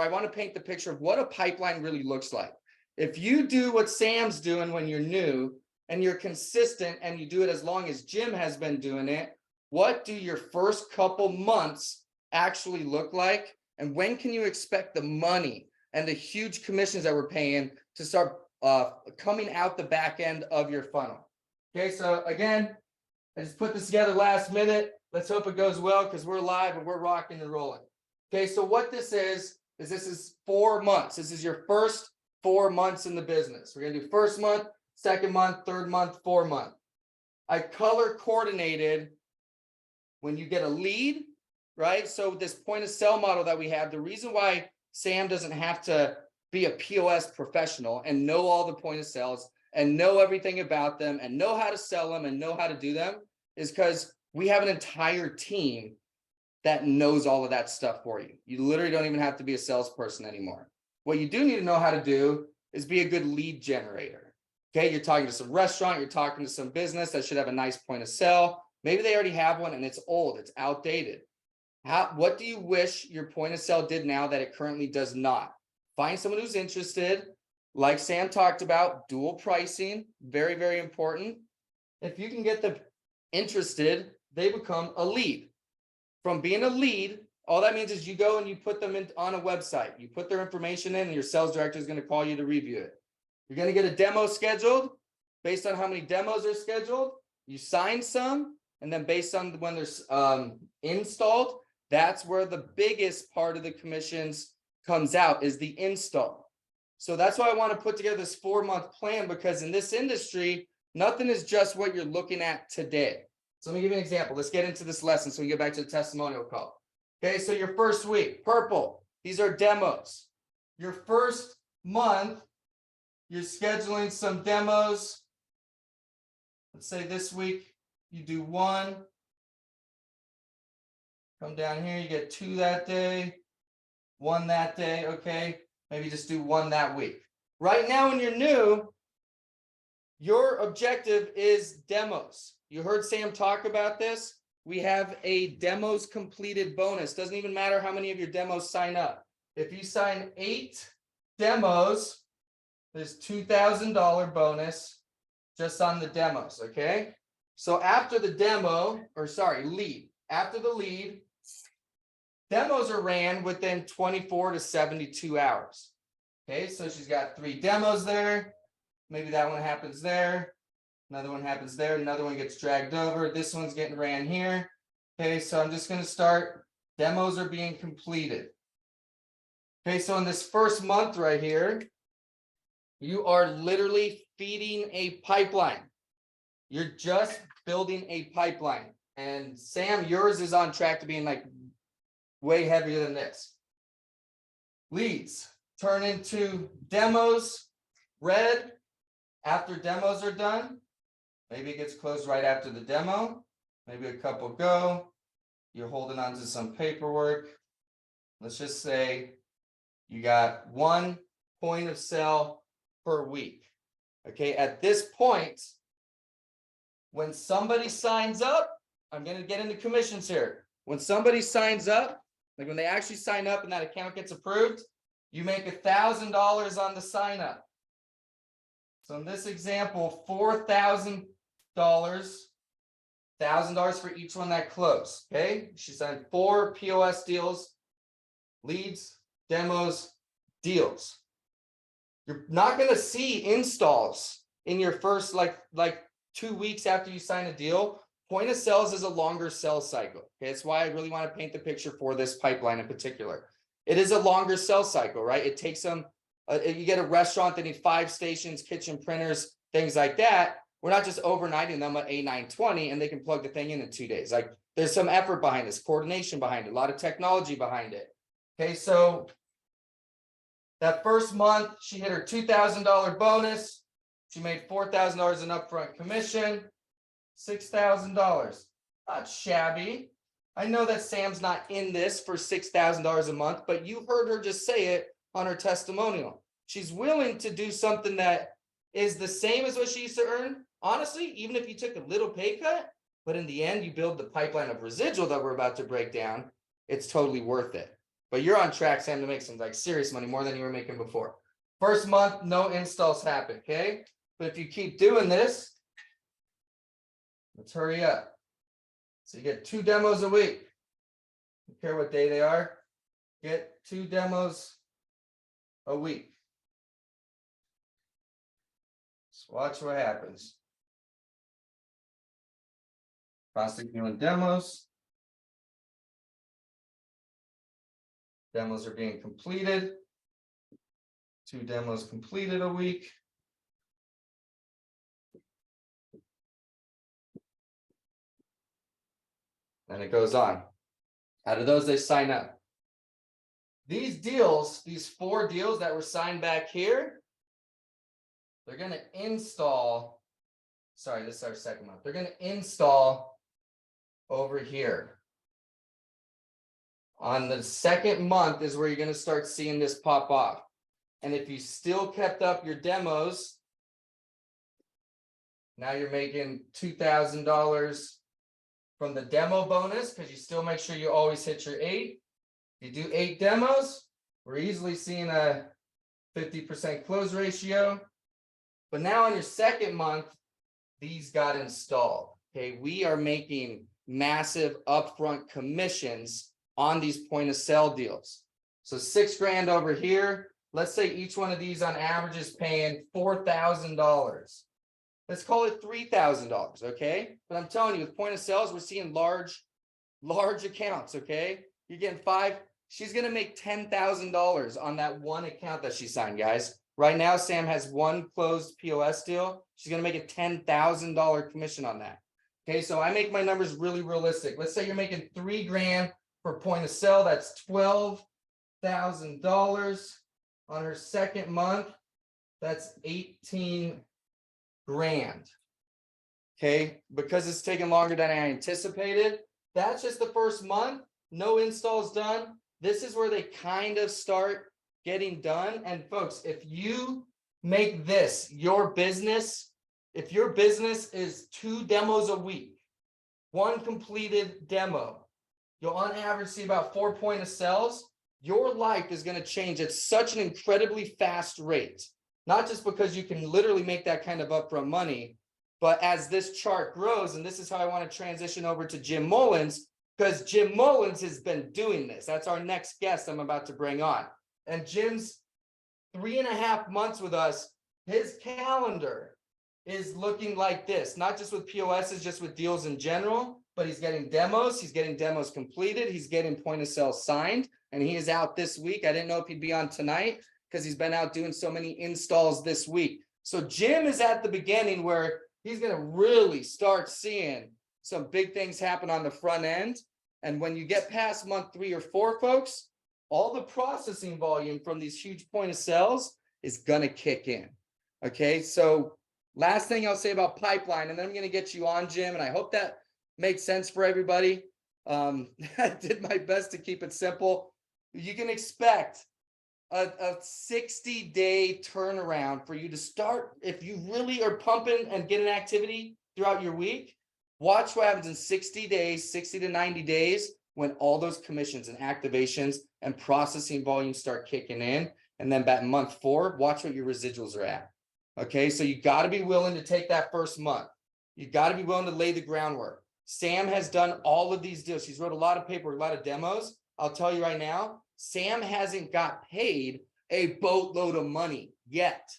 I want to paint the picture of what a pipeline really looks like. If you do what Sam's doing when you're new and you're consistent and you do it as long as Jim has been doing it, what do your first couple months actually look like? And when can you expect the money and the huge commissions that we're paying to start coming out the back end of your funnel? Okay, so again, I just put this together last minute. Let's hope it goes well because we're live and we're rocking and rolling. Okay, so what this is this is 4 months. This is your first 4 months in the business. We're gonna do first month, second month, third month, 4 month. I color coordinated when you get a lead, right? So this point of sale model that we have, the reason why Sam doesn't have to be a POS professional and know all the point of sales and know everything about them and know how to sell them and know how to do them is because we have an entire team that knows all of that stuff for you. You literally don't even have to be a salesperson anymore. What you do need to know how to do is be a good lead generator. Okay, you're talking to some restaurant, you're talking to some business that should have a nice point of sale. Maybe they already have one and it's old, it's outdated. What do you wish your point of sale did now that it currently does not? Find someone who's interested, like Sam talked about, dual pricing, very, very important. If you can get them interested, they become a lead. From being a lead, all that means is you go and you put them on a website. You put their information in and your sales director is going to call you to review it. You're going to get a demo scheduled based on how many demos are scheduled. You sign some, and then based on when they're installed, that's where the biggest part of the commissions comes out is the install. So that's why I want to put together this 4-month plan, because in this industry, nothing is just what you're looking at today. So let me give you an example. Let's get into this lesson so we get back to the testimonial call. Okay, so your first week, purple, these are demos. Your first month, you're scheduling some demos. Let's say this week you do 1. Come down here, you get 2 that day, 1 that day, okay? Maybe just do 1 that week. Right now when you're new, your objective is demos. You heard Sam talk about this. We have a demos completed bonus. Doesn't even matter how many of your demos sign up. If you sign 8 demos, there's $2,000 bonus just on the demos, okay? So after the demo, lead. After the lead, demos are ran within 24 to 72 hours. Okay, so she's got 3 demos there. Maybe that one happens there. Another one happens there. Another one gets dragged over. This one's getting ran here. Okay, so I'm just going to start. Demos are being completed. Okay, so in this first month right here, you are literally feeding a pipeline. You're just building a pipeline. And Sam, yours is on track to being like way heavier than this. Leads turn into demos, red. After demos are done, maybe it gets closed right after the demo. Maybe a couple go. You're holding on to some paperwork. Let's just say you got 1 point of sale per week. Okay, at this point, when somebody signs up, I'm going to get into commissions here. When somebody signs up, like when they actually sign up and that account gets approved, you make $1,000 on the sign up. So in this example, $4,000, $1,000 for each one that closed. Okay, she signed 4 POS deals, leads, demos, deals. You're not going to see installs in your first like 2 weeks after you sign a deal. Point of sales is a longer sales cycle. Okay, that's why I really want to paint the picture for this pipeline in particular. It is a longer sales cycle, right? It takes them. You get a restaurant that needs 5 stations, kitchen printers, things like that. We're not just overnighting them at A920 and they can plug the thing in 2 days. Like there's some effort behind this, coordination behind it, a lot of technology behind it. Okay, so that first month she hit her $2,000 bonus. She made $4,000 in upfront commission, $6,000. Not shabby. I know that Sam's not in this for $6,000 a month, but you heard her just say it on her testimonial. She's willing to do something that is the same as what she used to earn. Honestly, even if you took a little pay cut, but in the end, you build the pipeline of residual that we're about to break down, it's totally worth it. but you're on track, Sam, to make some like serious money, more than you were making before. First month, no installs happen, okay? But if you keep doing this, let's hurry up. So you get 2 demos a week. Don't care what day they are. Get 2 demos a week. Just watch what happens. Constantly doing demos. Demos are being completed. 2 demos completed a week. And it goes on. Out of those, they sign up. These deals, these 4 deals that were signed back here, they're going to install. Sorry, this is our second month. They're going to install over here. On the second month is where you're going to start seeing this pop off. And if you still kept up your demos, now you're making $2,000 from the demo bonus, because you still make sure you always hit your 8. You do 8 demos, we're easily seeing a 50% close ratio. But now in your second month, these got installed. Okay, we are making massive upfront commissions on these point of sale deals. So $6,000 over here. Let's say each one of these on average is paying $4,000. Let's call it $3,000, okay? But I'm telling you, with point of sales, we're seeing large accounts, okay? You're getting 5. She's gonna make $10,000 on that one account that she signed, guys. Right now, Sam has 1 closed POS deal. She's gonna make a $10,000 commission on that. Okay, so I make my numbers really realistic. Let's say you're making $3,000 for point of sale. That's $12,000 on her second month. That's $18,000. Okay, because it's taking longer than I anticipated. That's just the first month. No installs done. This is where they kind of start getting done. And folks, if you make this your business, if your business is 2 demos a week, 1 completed demo, you'll on average see about 4 point of sales. Your life is going to change at such an incredibly fast rate. Not just because you can literally make that kind of upfront money, but as this chart grows, and this is how I want to transition over to Jim Mullins, because Jim Mullins has been doing this. That's our next guest I'm about to bring on. And Jim's 3.5 months with us, his calendar is looking like this, not just with POSs, just with deals in general, but he's getting demos completed, he's getting point of sale signed, and he is out this week. I didn't know if he'd be on tonight because he's been out doing so many installs this week. So Jim is at the beginning where he's going to really start seeing some big things happen on the front end. And when you get past month 3 or 4, folks, all the processing volume from these huge point of sales is going to kick in. Okay, so last thing I'll say about pipeline, and then I'm going to get you on, Jim, and I hope that makes sense for everybody. I did my best to keep it simple. You can expect a 60-day turnaround for you to start. If you really are pumping and getting activity throughout your week, watch what happens in 60 days, 60 to 90 days, when all those commissions and activations and processing volumes start kicking in. And then by month 4, watch what your residuals are at. Okay, so you got to be willing to take that first month. You got to be willing to lay the groundwork. Sam has done all of these deals. She's wrote a lot of paper, a lot of demos. I'll tell you right now, Sam hasn't got paid a boatload of money yet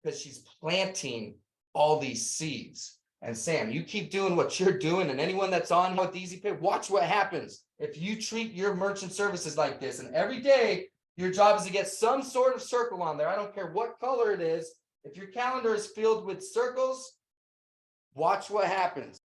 because she's planting all these seeds. And Sam, you keep doing what you're doing, and anyone that's on with Easy Pay, watch what happens if you treat your merchant services like this. And every day, your job is to get some sort of circle on there. I don't care what color it is. If your calendar is filled with circles, watch what happens.